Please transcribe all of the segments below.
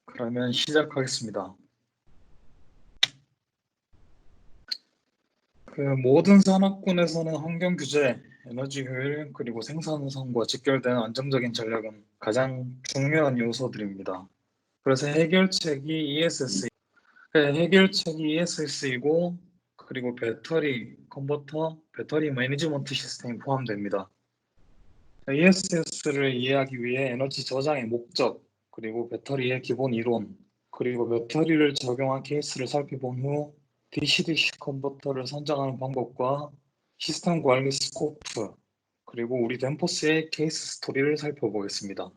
그러면 시작하겠습니다. 모든 산업군에서는 환경 규제, 에너지 효율, 그리고 생산 우선과 직결된 안정적인 전략은 가장 중요한 요소들입니다. 그래서 해결책이 ESS이고, 그리고 배터리 컨버터, 배터리 매니지먼트 시스템이 포함됩니다. ESS를 이해하기 위해 에너지 저장의 목적, 그리고 배터리의 기본 이론, 그리고 배터리를 적용한 케이스를 살펴본 후 DC-DC 컨버터를 선정하는 방법과 시스템 관리 스코프, 그리고 우리 덴포스의 케이스 스토리를 살펴보겠습니다.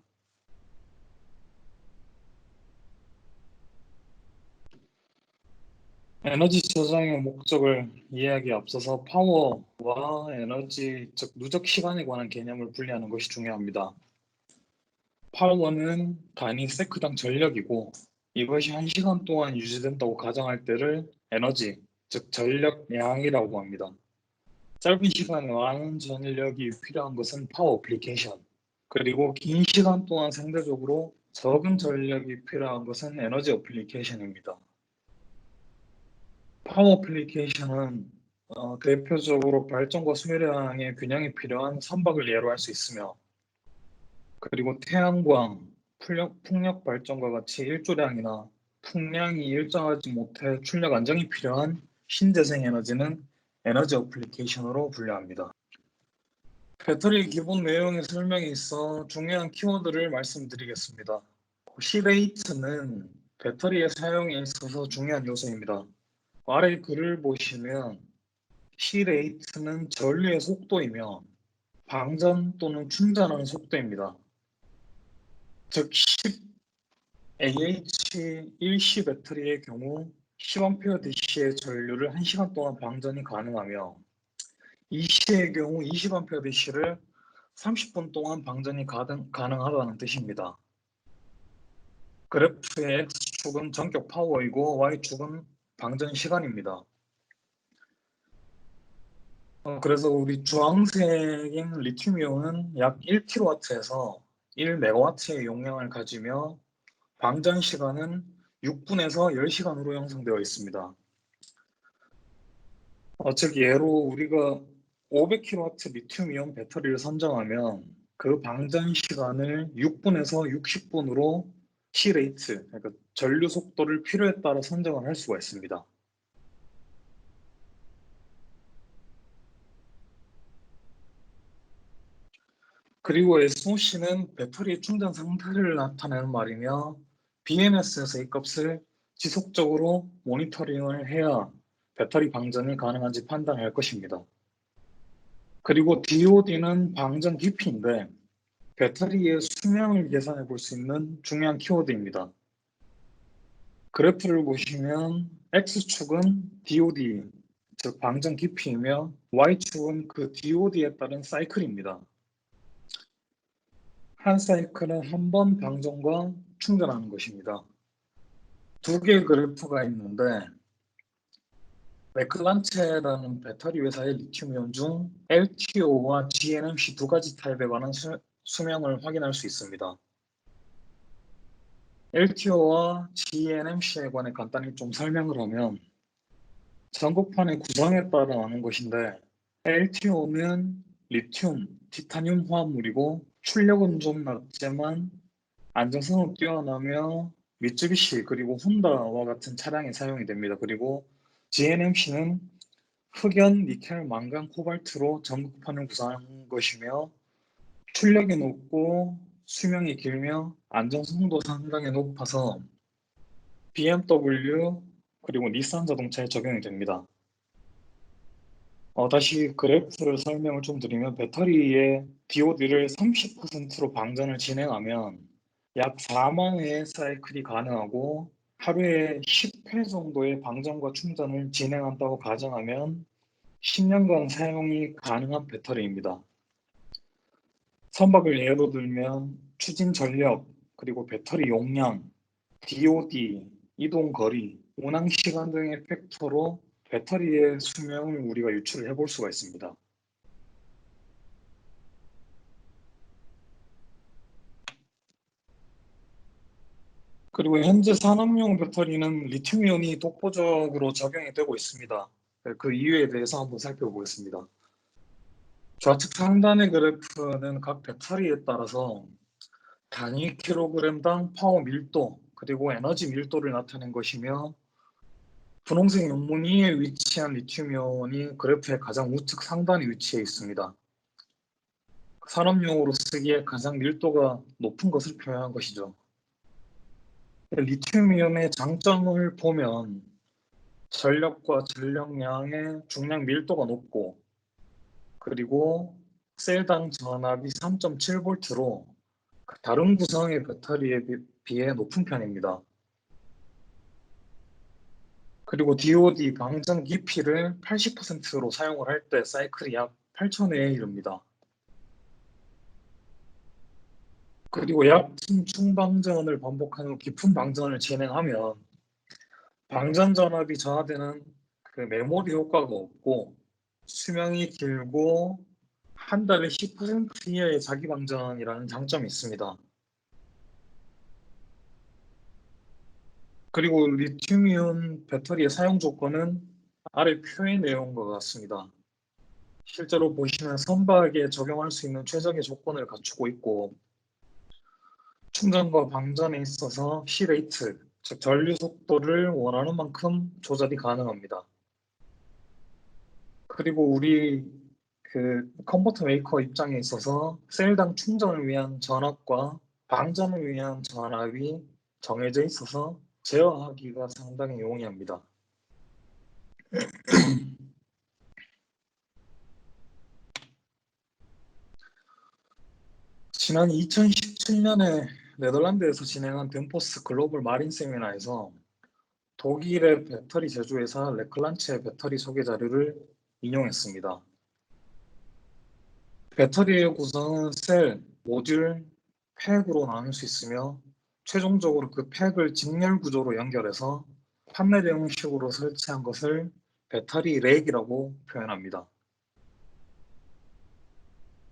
에너지 저장의 목적을 이해하기에 앞서서 파워와 에너지, 즉 누적 시간에 관한 개념을 분리하는 것이 중요합니다. 파워는 단위 세크당 전력이고 이것이 1시간 동안 유지된다고 가정할 때를 에너지, 즉 전력량이라고 합니다. 짧은 시간에 많은 전력이 필요한 것은 파워 어플리케이션, 그리고 긴 시간 동안 상대적으로 적은 전력이 필요한 것은 에너지 어플리케이션입니다. 파워 어플리케이션은 대표적으로 발전과 수매량의 균형이 필요한 선박을 예로 할 수 있으며, 그리고 태양광, 풍력 발전과 같이 일조량이나 풍량이 일정하지 못해 출력 안정이 필요한 신재생 에너지는 에너지 어플리케이션으로 분류합니다. 배터리 기본 내용의 설명에 있어 중요한 키워드를 말씀드리겠습니다. C레이트는 배터리의 사용에 있어서 중요한 요소입니다. 아래 글을 보시면 C레이트는 전류의 속도이며 방전 또는 충전하는 속도입니다. 즉 10AH1C 배터리의 경우 10A DC의 전류를 1시간 동안 방전이 가능하며 2C의 경우 20A DC를 30분 동안 방전이 가능하다는 뜻입니다. 그래프의 X축은 전격 파워이고 Y축은 방전 시간입니다. 그래서 우리 주황색인 리튬이온은 약 1kW에서 1MW의 용량을 가지며 방전 시간은 6분에서 10시간으로 형성되어 있습니다. 즉 예로 우리가 500kW 리튬이온 배터리를 선정하면 그 방전 시간을 6분에서 60분으로 C레이트, 그러니까 전류 속도를 필요에 따라 선정을 할 수가 있습니다. 그리고 SOC는 배터리의 충전 상태를 나타내는 말이며 BMS에서 이 값을 지속적으로 모니터링을 해야 배터리 방전이 가능한지 판단할 것입니다. 그리고 DOD는 방전 깊이인데 배터리의 수명을 계산해 볼 수 있는 중요한 키워드입니다. 그래프를 보시면 X축은 DOD, 즉 방전 깊이이며 Y축은 그 DOD에 따른 사이클입니다. 한 사이클은 한 번 방전과 충전하는 것입니다. 두 개의 그래프가 있는데 맥클란체라는 배터리 회사의 리튬이온 중 LTO와 GNMC 두 가지 타입에 관한 수명을 확인할 수 있습니다. LTO와 GNMC에 관해 간단히 좀 설명을 하면 전극판의 구성에 따라 나는 것인데 LTO는 리튬, 티타늄 화합물이고 출력은 좀 낮지만 안정성은 뛰어나며 미쯔비시 그리고 혼다와 같은 차량에 사용이 됩니다. 그리고 GNMC는 흑연, 니켈, 망간, 코발트로 전극판을 구성한 것이며 출력이 높고 수명이 길며 안정성도 상당히 높아서 BMW 그리고 닛산 자동차에 적용이 됩니다. 다시 그래프를 설명을 좀 드리면 배터리의 DOD를 30%로 방전을 진행하면 약 4만 회의 사이클이 가능하고 하루에 10회 정도의 방전과 충전을 진행한다고 가정하면 10년간 사용이 가능한 배터리입니다. 선박을 예로 들면 추진 전력, 그리고 배터리 용량, DOD, 이동 거리, 운항 시간 등의 팩터로 배터리의 수명을 우리가 유출을 해볼 수가 있습니다. 그리고 현재 산업용 배터리는 리튬이온이 독보적으로 적용이 되고 있습니다. 그 이유에 대해서 한번 살펴보겠습니다. 좌측 상단의 그래프는 각 배터리에 따라서 단위 킬로그램당 파워 밀도 그리고 에너지 밀도를 나타낸 것이며 분홍색 용무늬에 위치한 리튬이온이 그래프의 가장 우측 상단에 위치해 있습니다. 산업용으로 쓰기에 가장 밀도가 높은 것을 표현한 것이죠. 리튬이온의 장점을 보면 전력과 전력량의 중량 밀도가 높고 그리고 셀당 전압이 3.7V로 다른 구성의 배터리에 비해 높은 편입니다. 그리고 DOD 방전 깊이를 80%로 사용을 할 때 사이클이 약 8,000회에 이릅니다. 그리고 얕은 충방전을 반복한 후 깊은 방전을 진행하면 방전 전압이 저하되는 그 메모리 효과가 없고 수명이 길고 한 달에 10% 이하의 자기 방전이라는 장점이 있습니다. 그리고 리튬이온 배터리의 사용 조건은 아래 표의 내용과 같습니다. 실제로 보시면 선박에 적용할 수 있는 최적의 조건을 갖추고 있고 충전과 방전에 있어서 C레이트, 즉 전류 속도를 원하는 만큼 조절이 가능합니다. 그리고 우리 그 컨버터 메이커 입장에 있어서 셀당 충전을 위한 전압과 방전을 위한 전압이 정해져 있어서 제어하기가 상당히 용이합니다. 지난 2017년에 네덜란드에서 진행한 덴포스 글로벌 마린 세미나에서 독일의 배터리 제조회사 레클란체의 배터리 소개 자료를 인용했습니다. 배터리의 구성은 셀, 모듈, 팩으로 나눌 수 있으며 최종적으로 그 팩을 직렬 구조로 연결해서 판넬 형식으로 설치한 것을 배터리 렉이라고 표현합니다.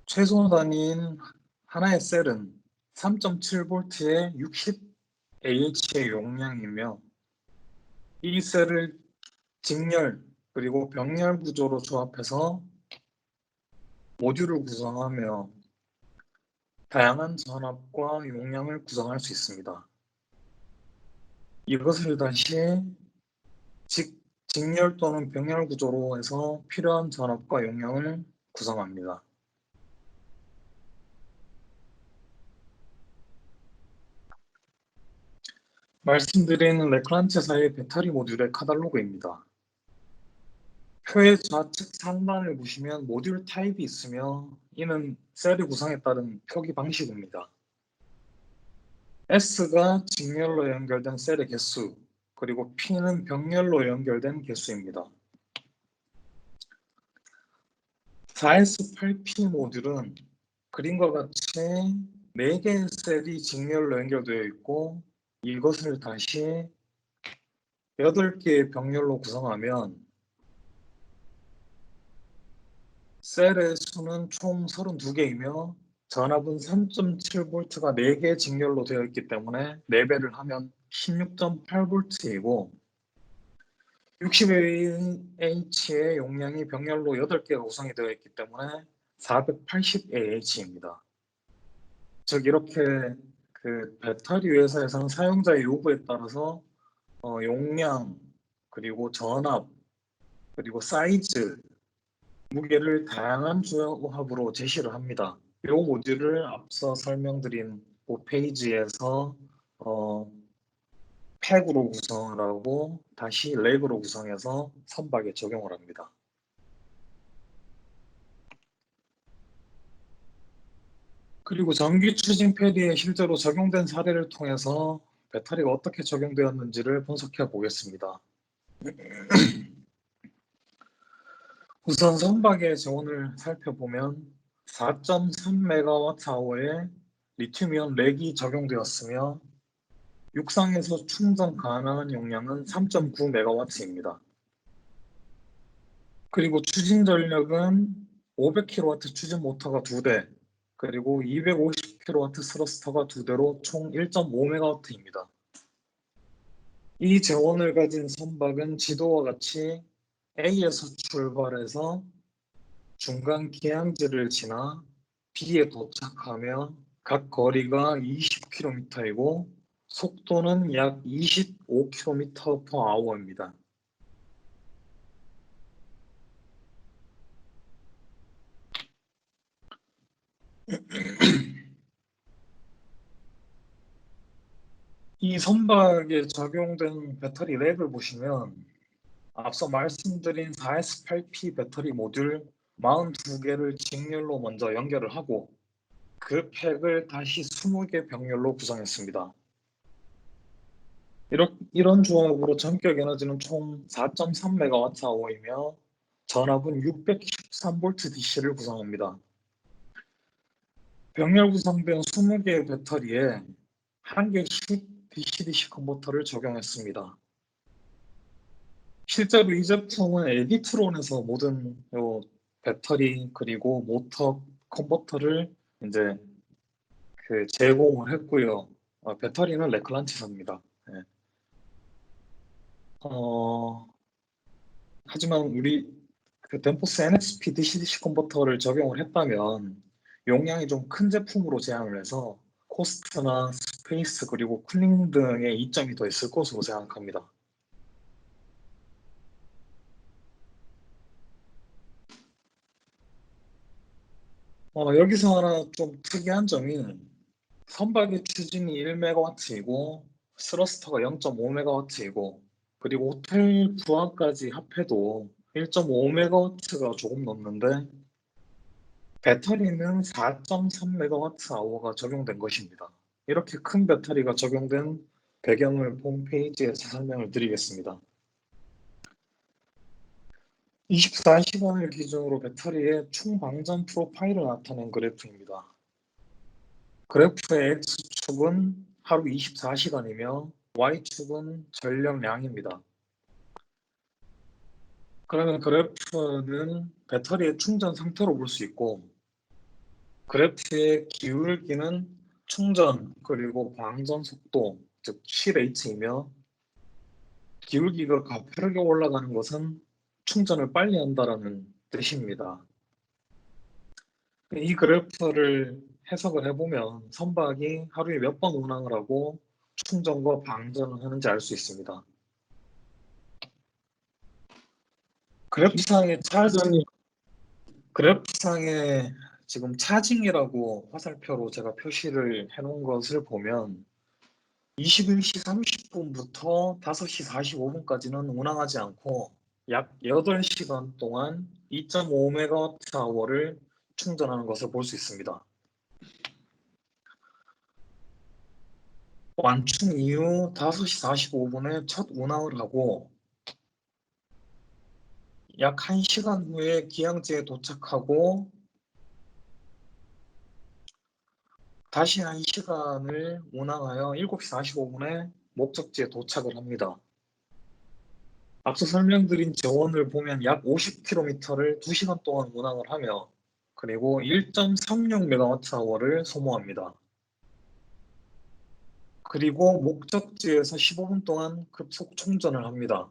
최소 단위인 하나의 셀은 3.7V의 60Ah의 용량이며 이 셀을 직렬 그리고 병렬 구조로 조합해서 모듈을 구성하며 다양한 전압과 용량을 구성할 수 있습니다. 이것을 다시 직렬 또는 병렬 구조로 해서 필요한 전압과 용량을 구성합니다. 말씀드린 레클란체사의 배터리 모듈의 카탈로그입니다. 표의 좌측 상단을 보시면 모듈 타입이 있으며 이는 셀의 구성에 따른 표기 방식입니다. S가 직렬로 연결된 셀의 개수, 그리고 P는 병렬로 연결된 개수입니다. 4S8P 모듈은 그림과 같이 4개의 셀이 직렬로 연결되어 있고 이것을 다시 8개의 병렬로 구성하면 셀의 수는 총 32개이며 전압은 3.7V가 4개 직렬로 되어 있기 때문에 4배를 하면 16.8V이고 60Ah의 용량이 병렬로 8개가 구성이 되어 있기 때문에 480Ah입니다. 즉 이렇게 그 배터리 회사에서는 사용자의 요구에 따라서 용량 그리고 전압 그리고 사이즈 무게를 다양한 조합으로 제시를 합니다. 이 모듈을 앞서 설명드린 그 페이지에서 팩으로 구성을 하고 다시 렉으로 구성해서 선박에 적용을 합니다. 그리고 전기 추진 패드에 실제로 적용된 사례를 통해서 배터리가 어떻게 적용되었는지를 분석해 보겠습니다. 우선 선박의 저온을 살펴보면 4.3MWh의 리튬이온 렉이 적용되었으며 육상에서 충전 가능한 용량은 3.9MW입니다. 그리고 추진 전력은 500kW 추진 모터가 2대, 그리고 250kW 스러스터가 2대로 총 1.5MW입니다. 이 재원을 가진 선박은 지도와 같이 A에서 출발해서 중간 기항지를 지나 B에 도착하며 각 거리가 20km이고 속도는 약 25km/h입니다. 이 선박에 적용된 배터리 렉을 보시면 앞서 말씀드린 4S8P 배터리 모듈 42개를 직렬로 먼저 연결을 하고 그 팩을 다시 20개 병렬로 구성했습니다. 이런 조합으로 전격 에너지는 총 4.3MWh이며 전압은 613V DC를 구성합니다. 병렬 구성된 20개의 배터리에 한 개씩 DC-DC 컨버터를 적용했습니다. 실제로 이 제품은 에디트론에서 모든 배터리 그리고 모터 컨버터를 이제 제공을 했고요. 배터리는 레클란티사입니다. 네. 하지만 우리 덴포스 NXP DC-DC 컨버터를 적용을 했다면 용량이 좀 큰 제품으로 제안을 해서 코스트나 스페이스 그리고 쿨링 등의 이점이 더 있을 것으로 생각합니다. 여기서 하나 좀 특이한 점이 선박의 추진이 1MW이고 스러스터가 0.5MW이고 그리고 호텔 부하까지 합해도 1.5MW가 조금 넘는데 배터리는 4.3MWh가 적용된 것입니다. 이렇게 큰 배터리가 적용된 배경을 홈페이지에서 설명을 드리겠습니다. 24시간을 기준으로 배터리의 총방전 프로파일을 나타낸 그래프입니다. 그래프의 X축은 하루 24시간이며 Y축은 전력량입니다. 그러면 그래프는 배터리의 충전 상태로 볼 수 있고 그래프의 기울기는 충전 그리고 방전 속도 즉 CH이며 기울기가 가파르게 올라가는 것은 충전을 빨리 한다는 뜻입니다. 이 그래프를 해석을 해보면 선박이 하루에 몇 번 운항을 하고 충전과 방전을 하는지 알 수 있습니다. 그래프상의 그래프상에 지금 차징이라고 화살표로 제가 표시를 해놓은 것을 보면 21시 30분부터 5시 45분까지는 운항하지 않고 약 8시간 동안 2.5MWh를 충전하는 것을 볼 수 있습니다. 완충 이후 5시 45분에 첫 운항을 하고 약 1시간 후에 기항지에 도착하고 다시 1시간을 운항하여 7시 45분에 목적지에 도착을 합니다. 앞서 설명드린 저원을 보면 약 50km를 2시간 동안 운항을 하며 그리고 1.36MWh를 소모합니다. 그리고 목적지에서 15분 동안 급속 충전을 합니다.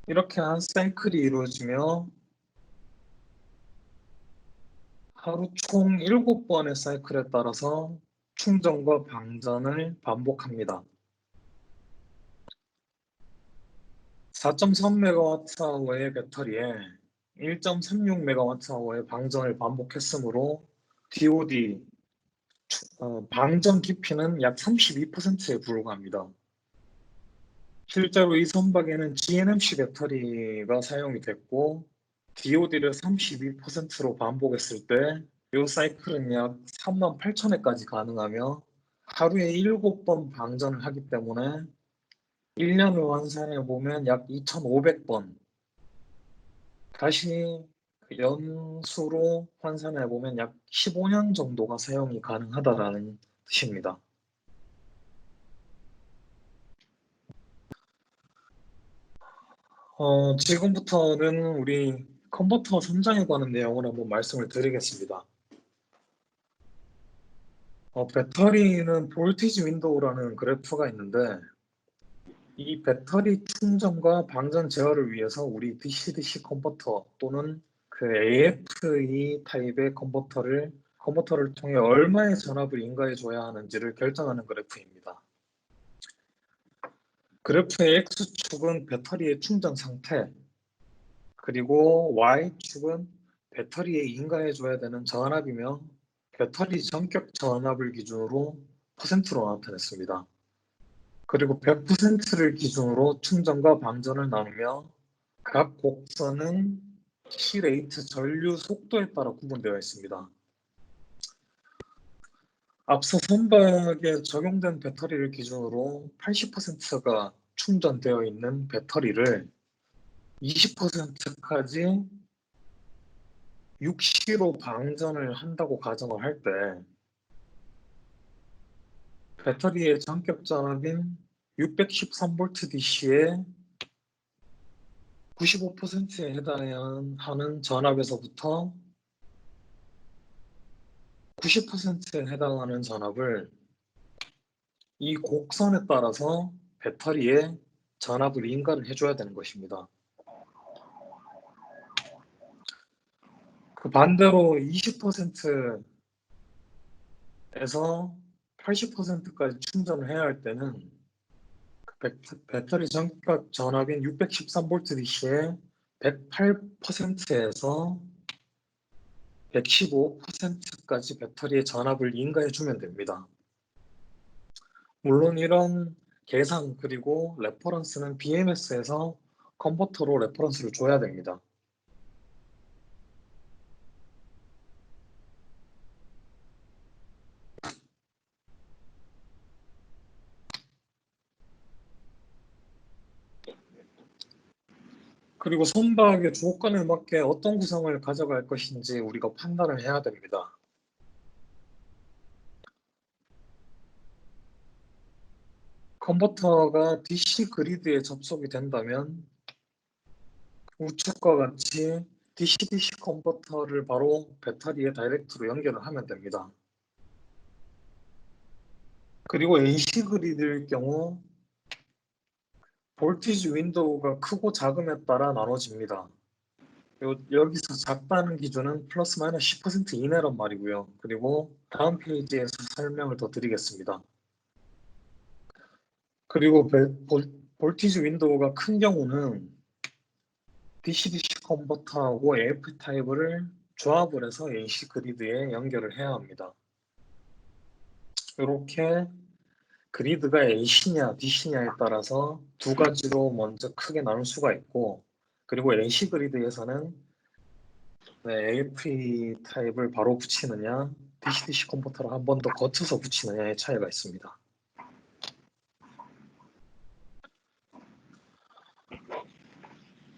이렇게 한 사이클이 이루어지며 하루 총 7번의 사이클에 따라서 충전과 방전을 반복합니다. 4.3MWh의 배터리에 1.36MWh의 방전을 반복했으므로 DOD 방전 깊이는 약 32%에 불과합니다. 실제로 이 선박에는 GNMC 배터리가 사용이 됐고 DOD를 32%로 반복했을 때 이 사이클은 약 38,000회까지 가능하며 하루에 7번 방전을 하기 때문에 1년을 환산해 보면 약 2,500번 다시 연수로 환산해 보면 약 15년 정도가 사용이 가능하다라는 뜻입니다. 지금부터는 우리 컨버터 선장에 관한 내용을 한번 말씀을 드리겠습니다. 배터리는 볼티지 윈도우라는 그래프가 있는데 이 배터리 충전과 방전 제어를 위해서 우리 DC-DC 컨버터 또는 그 AFE 타입의 컨버터를 통해 얼마의 전압을 인가해 줘야 하는지를 결정하는 그래프입니다. 그래프의 X축은 배터리의 충전 상태, 그리고 Y축은 배터리에 인가해 줘야 되는 전압이며 배터리 전격 전압을 기준으로 퍼센트로 나타냈습니다. 그리고 100%를 기준으로 충전과 방전을 나누며 각 곡선은 C레이트 전류 속도에 따라 구분되어 있습니다. 앞서 선박에 적용된 배터리를 기준으로 80%가 충전되어 있는 배터리를 20%까지 6C로 방전을 한다고 가정을 할 때 배터리의 전격 전압인 613V DC의 95%에 해당하는 전압에서부터 90%에 해당하는 전압을 이 곡선에 따라서 배터리에 전압을 인가를 해줘야 되는 것입니다. 그 반대로 20%에서 80%까지 충전을 해야 할 때는 배터리 전격 전압인 613V DC의 108%에서 115%까지 배터리의 전압을 인가해 주면 됩니다. 물론 이런 계산 그리고 레퍼런스는 BMS에서 컨버터로 레퍼런스를 줘야 됩니다. 그리고 선박의 조건에 맞게 어떤 구성을 가져갈 것인지 우리가 판단을 해야 됩니다. 컨버터가 DC 그리드에 접속이 된다면 우측과 같이 DC-DC 컨버터를 바로 배터리에 다이렉트로 연결을 하면 됩니다. 그리고 AC 그리드일 경우 볼티지 윈도우가 크고 작음에 따라 나눠집니다. 여기서 작다는 기준은 플러스 마이너스 10% 이내란 말이고요. 그리고 다음 페이지에서 설명을 더 드리겠습니다. 그리고 볼티지 윈도우가 큰 경우는 DC-DC 컨버터하고 AF 타입을 조합을 해서 AC 그리드에 연결을 해야 합니다. 이렇게 그리드가 AC냐 DC냐에 따라서 두 가지로 먼저 크게 나눌 수가 있고, 그리고 AC 그리드에서는 AFE 타입을 바로 붙이느냐 DC-DC 컨버터를 한 번 더 거쳐서 붙이느냐의 차이가 있습니다.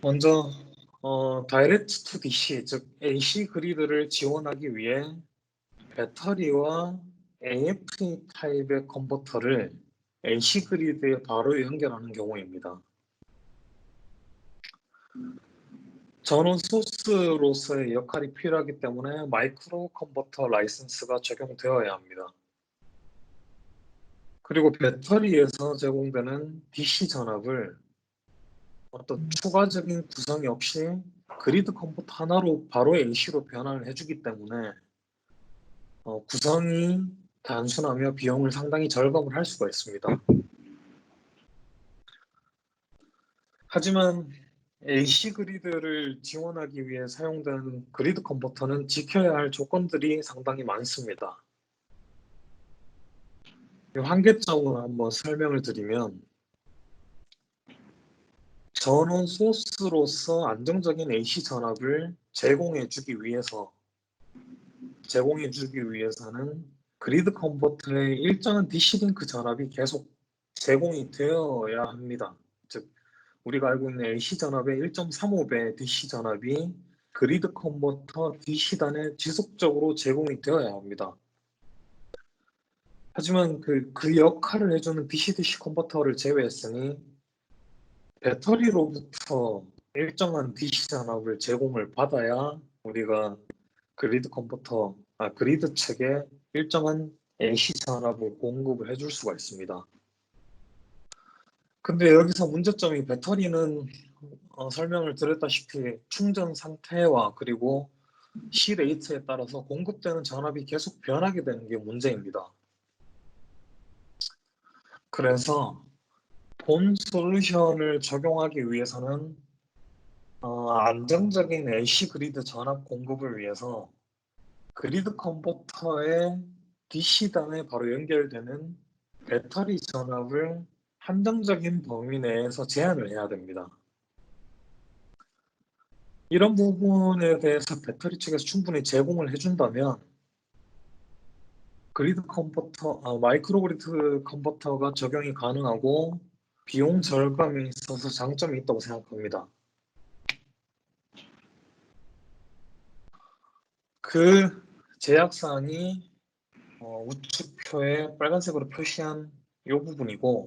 먼저 다이렉트 투 DC, 즉 AC 그리드를 지원하기 위해 배터리와 AFE 타입의 컨버터를 AC 그리드에 바로 연결하는 경우입니다. 전원 소스로서의 역할이 필요하기 때문에 마이크로 컨버터 라이선스가 적용되어야 합니다. 그리고 배터리에서 제공되는 DC 전압을 어떤 추가적인 구성이 없이 그리드 컨버터 하나로 바로 AC로 변환을 해주기 때문에 구성이 단순하며 비용을 상당히 절감을 할 수가 있습니다. 하지만 AC 그리드를 지원하기 위해 사용되는 그리드 컨버터는 지켜야 할 조건들이 상당히 많습니다. 이 한계점을 한번 설명을 드리면, 전원 소스로서 안정적인 AC 전압을 제공해 주기 위해서는 그리드 컨버터의 일정한 DC 링크 전압이 계속 제공이 되어야 합니다. 즉 우리가 알고 있는 AC 전압의 1.35배 DC 전압이 그리드 컨버터 DC단에 지속적으로 제공이 되어야 합니다. 하지만 그 역할을 해주는 DC-DC 컨버터를 제외했으니 배터리로부터 일정한 DC 전압을 제공을 받아야 우리가 그리드 측에 일정한 AC 전압을 공급을 해줄 수가 있습니다. 근데 여기서 문제점이 배터리는 설명을 드렸다시피 충전 상태와 그리고 C 레이트에 따라서 공급되는 전압이 계속 변하게 되는 게 문제입니다. 그래서 본 솔루션을 적용하기 위해서는 안정적인 AC 그리드 전압 공급을 위해서 그리드 컨버터의 DC단에 바로 연결되는 배터리 전압을 한정적인 범위 내에서 제한을 해야 됩니다. 이런 부분에 대해서 배터리 측에서 충분히 제공을 해준다면 마이크로 그리드 컨버터가 적용이 가능하고 비용 절감에 있어서 장점이 있다고 생각합니다. 그 제약사항이 우측표에 빨간색으로 표시한 이 부분이고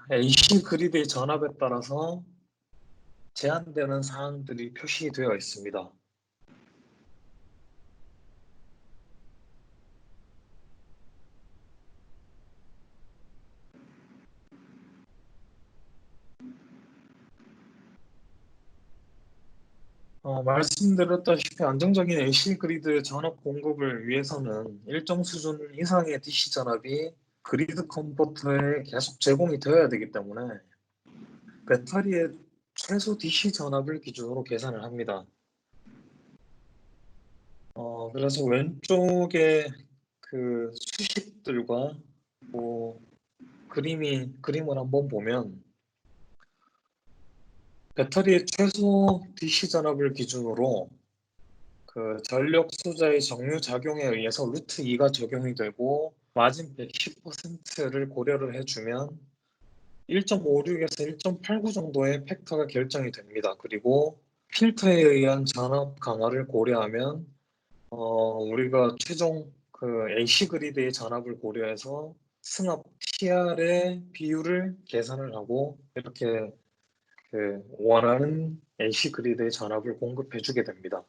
AC 그리드의 전압에 따라서 제한되는 사항들이 표시되어 있습니다. 말씀드렸다시피 안정적인 AC 그리드 전압 공급을 위해서는 일정 수준 이상의 DC 전압이 그리드 컨버터에 계속 제공이 되어야 되기 때문에 배터리의 최소 DC 전압을 기준으로 계산을 합니다. 그래서 왼쪽에 그 수식들과 뭐 그림을 한번 보면 배터리의 최소 DC 전압을 기준으로 그 전력 소자의 정류 작용에 의해서 루트 2가 적용이 되고 마진 110%를 고려를 해주면 1.56에서 1.89 정도의 팩터가 결정이 됩니다. 그리고 필터에 의한 전압 강화를 고려하면 우리가 최종 그 AC 그리드의 전압을 고려해서 승합 TR의 비율을 계산을 하고 이렇게 그 원하는 AC 그리드의 전압을 공급해 주게 됩니다.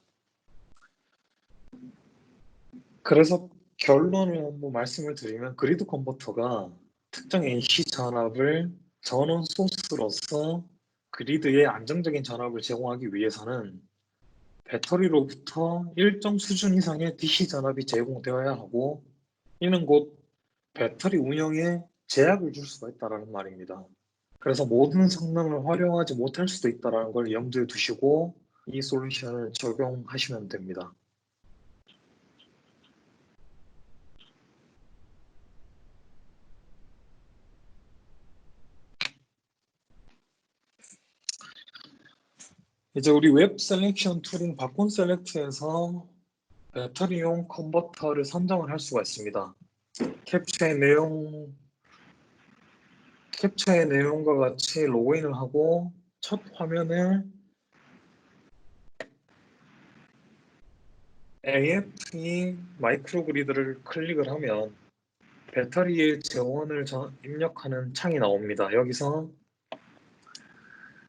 그래서 결론을 한번 말씀을 드리면 그리드 컨버터가 특정 AC 전압을 전원 소스로서 그리드에 안정적인 전압을 제공하기 위해서는 배터리로부터 일정 수준 이상의 DC 전압이 제공되어야 하고 이는 곧 배터리 운영에 제약을 줄 수가 있다는 말입니다. 그래서 모든 성능을 활용하지 못할 수도 있다는 걸 염두에 두시고 이 솔루션을 적용하시면 됩니다. 이제 우리 웹 셀렉션 툴인 바콘 셀렉트에서 배터리용 컨버터를 선정을 할 수가 있습니다. 캡처의 내용과 같이 로그인을 하고 첫 화면에 AFE 마이크로 그리드를 클릭을 하면 배터리의 재원을 입력하는 창이 나옵니다. 여기서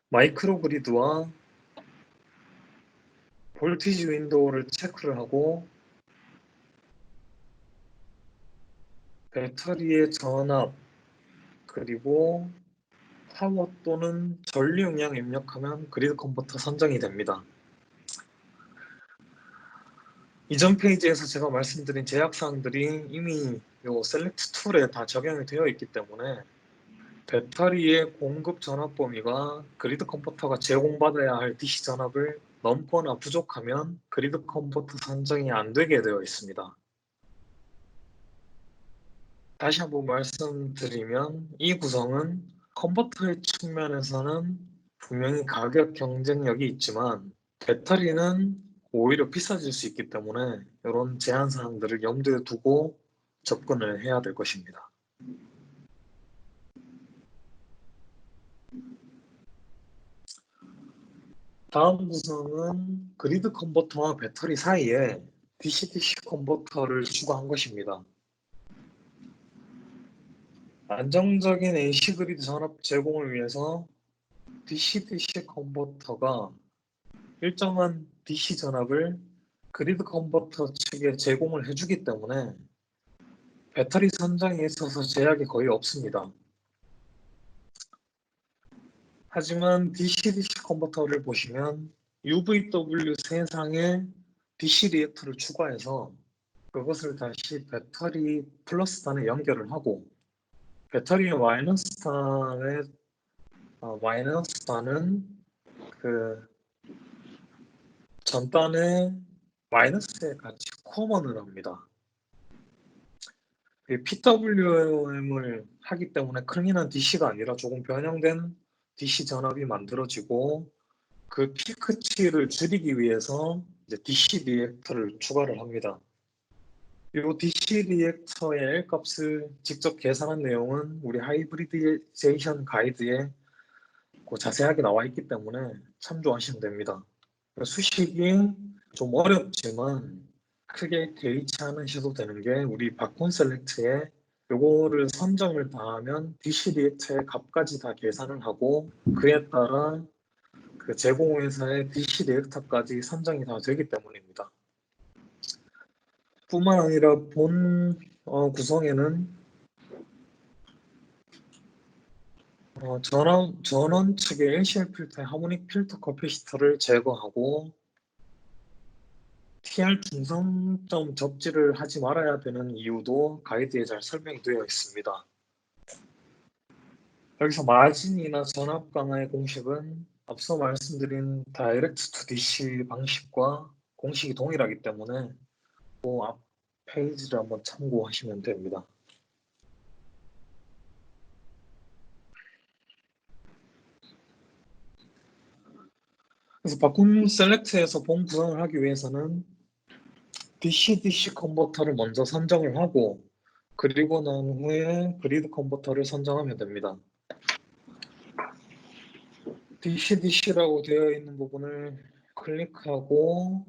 마이크로 그리드와 볼티지 윈도우를 체크를 하고 배터리의 전압 그리고 파워 또는 전류용량 입력하면 그리드 컨버터 선정이 됩니다. 이전 페이지에서 제가 말씀드린 제약사항들이 이미 이 셀렉트 툴에 다 적용이 되어 있기 때문에 배터리의 공급 전압 범위가 그리드 컨버터가 제공받아야 할 DC 전압을 넘거나 부족하면 그리드 컨버터 선정이 안 되게 되어 있습니다. 다시 한번 말씀드리면 이 구성은 컨버터의 측면에서는 분명히 가격 경쟁력이 있지만 배터리는 오히려 비싸질 수 있기 때문에 이런 제한 사항들을 염두에 두고 접근을 해야 될 것입니다. 다음 구성은 그리드 컨버터와 배터리 사이에 DC-DC 컨버터를 추가한 것입니다. 안정적인 AC 그리드 전압 제공을 위해서 DC-DC 컨버터가 일정한 DC 전압을 그리드 컨버터 측에 제공을 해주기 때문에 배터리 선정에 있어서 제약이 거의 없습니다. 하지만 DC-DC 컨버터를 보시면 UVW 세상에 DC 리액터를 추가해서 그것을 다시 배터리 플러스 단에 연결을 하고 배터리의 마이너스 단은 그 전단의 마이너스에 같이 커먼을 합니다. PWM을 하기 때문에 클린한 DC가 아니라 조금 변형된 DC 전압이 만들어지고 그 피크치를 줄이기 위해서 이제 DC 리액터를 추가를 합니다. 이 DC 리액터의 L 값을 직접 계산한 내용은 우리 하이브리디제이션 가이드에 자세하게 나와 있기 때문에 참조하시면 됩니다. 수식이 좀 어렵지만 크게 개의치 않으셔도 되는 게 우리 바콘 셀렉트에 요거를 선정을 다 하면 DC 리액터의 값까지 다 계산을 하고 그에 따라 그 제공회사의 DC 리액터까지 선정이 다 되기 때문입니다. 뿐만 아니라 본 구성에는 전원 측의 LCR 필터의 하모닉 필터 커피시터를 제거하고 TR 중성점 접지를 하지 말아야 되는 이유도 가이드에 잘 설명이 되어 있습니다. 여기서 마진이나 전압 강화의 공식은 앞서 말씀드린 다이렉트 투 DC 방식과 공식이 동일하기 때문에 그 앞 페이지를 한번 참고하시면 됩니다. 그래서 바꿈 셀렉트에서 본 구성을 하기 위해서는 DC-DC 컨버터를 먼저 선정을 하고 그리고 난 후에 그리드 컨버터를 선정하면 됩니다. DC-DC라고 되어 있는 부분을 클릭하고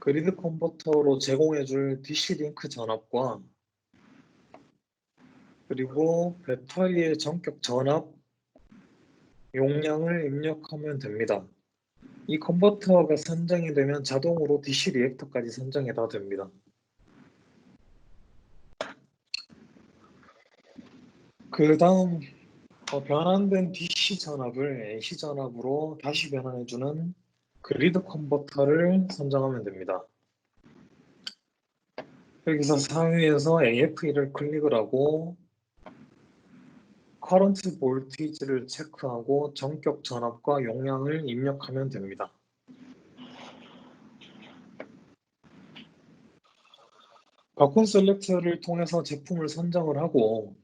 그리드 컨버터로 제공해줄 DC 링크 전압과 그리고 배터리의 전격 전압 용량을 입력하면 됩니다. 이 컨버터가 선정이 되면 자동으로 DC 리액터까지 선정이 다 됩니다. 그 다음 변환된 DC 전압을 AC 전압으로 다시 변환해주는 그리드 컨버터를 선정하면 됩니다. 여기서 상위에서 AFE를 클릭을 하고 커런트 볼티지를 체크하고 전격 전압과 용량을 입력하면 됩니다. 바콘 셀렉트를 통해서 제품을 선정을 하고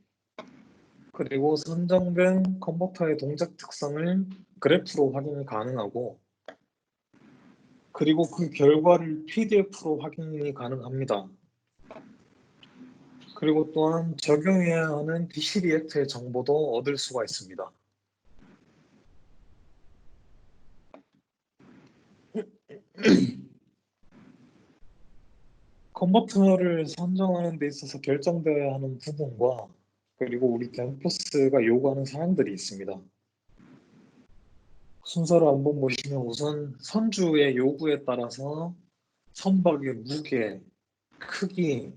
그리고 선정된 컨버터의 동작 특성을 그래프로 확인이 가능하고 그리고 그 결과를 PDF로 확인이 가능합니다. 그리고 또한 적용해야 하는 DC 리액터의 정보도 얻을 수가 있습니다. 컨버터를 선정하는 데 있어서 결정되어야 하는 부분과 그리고 우리 덴포스가 요구하는 사항들이 있습니다. 순서를 한번 보시면 우선 선주의 요구에 따라서 선박의 무게, 크기,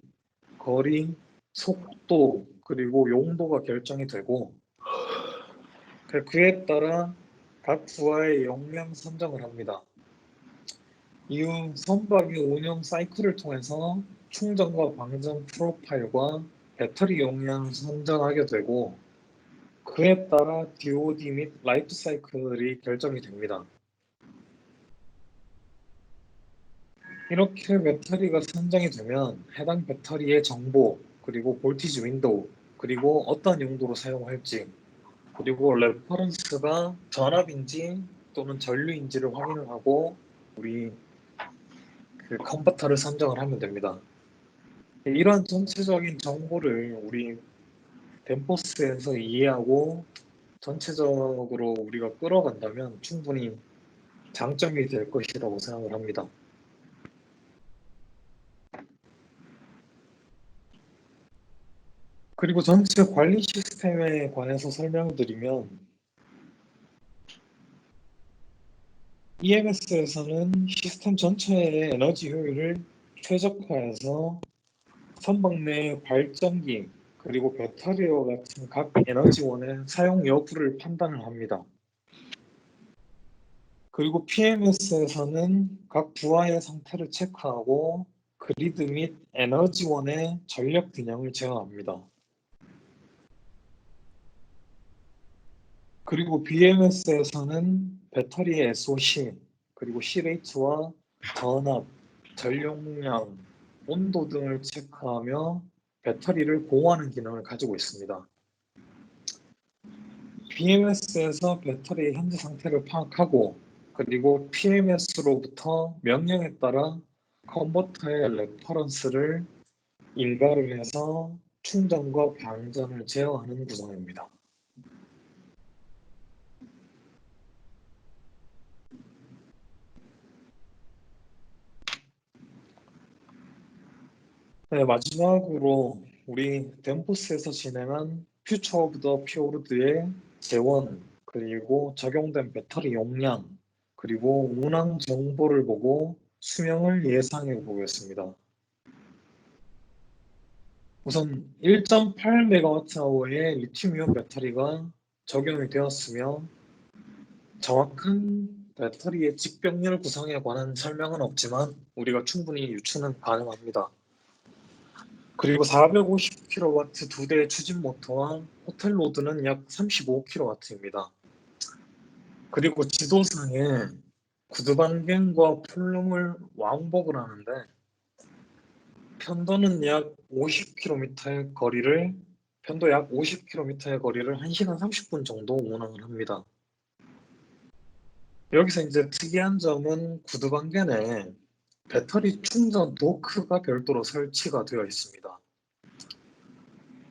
거리, 속도, 그리고 용도가 결정이 되고 그에 따라 각 부하의 용량 선정을 합니다. 이후 선박의 운영 사이클을 통해서 충전과 방전 프로파일과 배터리 용량 선정하게 되고 그에 따라 DOD 및 라이프 사이클이 결정이 됩니다. 이렇게 배터리가 선정이 되면 해당 배터리의 정보, 그리고 볼티지 윈도우, 그리고 어떤 용도로 사용할지, 그리고 레퍼런스가 전압인지 또는 전류인지를 확인을 하고 우리 그 컨버터를 선정을 하면 됩니다. 이러한 전체적인 정보를 우리 덴포스에서 이해하고 전체적으로 우리가 끌어간다면 충분히 장점이 될 것이라고 생각을 합니다. 그리고 전체 관리 시스템에 관해서 설명드리면 EMS에서는 시스템 전체의 에너지 효율을 최적화해서 선박 내 발전기 그리고 배터리와 같은 각 에너지원의 사용 여부를 판단을 합니다. 그리고 PMS에서는 각 부하의 상태를 체크하고 그리드 및 에너지원의 전력 균형을 제어합니다. 그리고 BMS에서는 배터리의 SOC, 그리고 C레이트와 전압, 전력량, 온도 등을 체크하며 배터리를 보호하는 기능을 가지고 있습니다. BMS에서 배터리의 현재 상태를 파악하고 그리고 PMS로부터 명령에 따라 컨버터의 레퍼런스를 일가를 해서 충전과 방전을 제어하는 구성입니다. 네, 마지막으로 우리 덴포스에서 진행한 퓨처 오브 더 피오르드의 재원, 그리고 적용된 배터리 용량, 그리고 운항 정보를 보고 수명을 예상해 보겠습니다. 우선 1.8MWh의 리튬이온 배터리가 적용이 되었으며 정확한 배터리의 직병렬 구성에 관한 설명은 없지만 우리가 충분히 유추는 가능합니다. 그리고 450kW 두 대의 추진 모터와 호텔 로드는 약 35kW입니다. 그리고 지도상에 구두반경과 풀룸을 왕복을 하는데 편도는 약 50km의 거리를 편도 약 50km의 거리를 1시간 30분 정도 운항을 합니다. 여기서 이제 특이한 점은 구두반경 내 배터리 충전 도크가 별도로 설치가 되어 있습니다.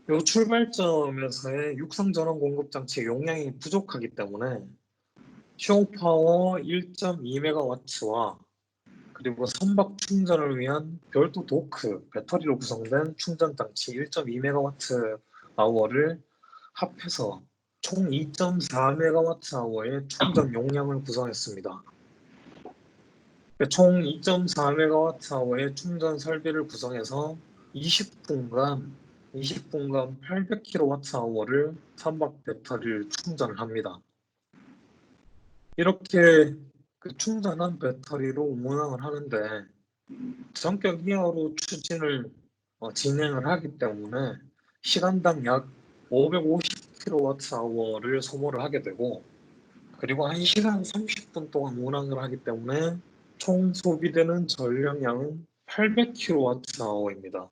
이 출발점에서의 육상 전원 공급 장치 용량이 부족하기 때문에 쇼파워 1.2MW와 그리고 선박 충전을 위한 별도 도크 배터리로 구성된 충전 장치 1.2MWh를 합해서 총 2.4MWh의 충전 용량을 구성했습니다. 총 2.4MWh의 충전 설비를 구성해서 20분간 800kWh를 선박 배터리를 충전을 합니다. 이렇게 그 충전한 배터리로 운항을 하는데 전격 이하로 추진을 진행을 하기 때문에 시간당 약 550kWh를 소모를 하게 되고 그리고 1시간 30분 동안 운항을 하기 때문에 총 소비되는 전력량은 800kWh입니다.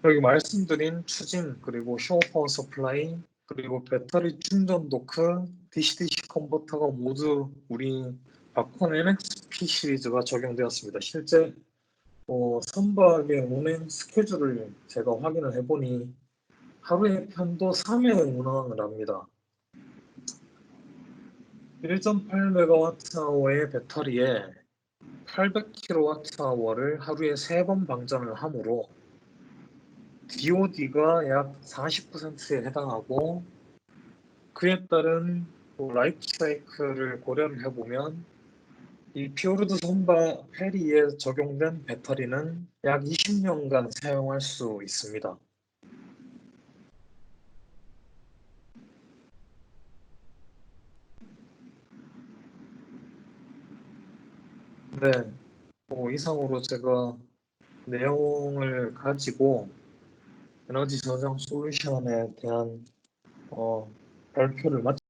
여기 말씀드린 추진 그리고 쇼 파워 서플라이 그리고 배터리 충전 도크 DC-DC 컨버터가 모두 우리 바콘 NXP 시리즈가 적용되었습니다. 실제 선박의 운행 스케줄을 제가 확인을 해보니 하루에 편도 3회 운항을 합니다. 1.8MWh의 배터리에 800kWh를 하루에 3번 방전을 하므로 DOD가 약 40%에 해당하고 그에 따른 라이프 사이클을 고려를 해보면 이 피오르드 선박 페리에 적용된 배터리는 약 20년간 사용할 수 있습니다. 네, 이상으로 제가 내용을 가지고 에너지 저장 솔루션에 대한 발표를 마쳤습니다.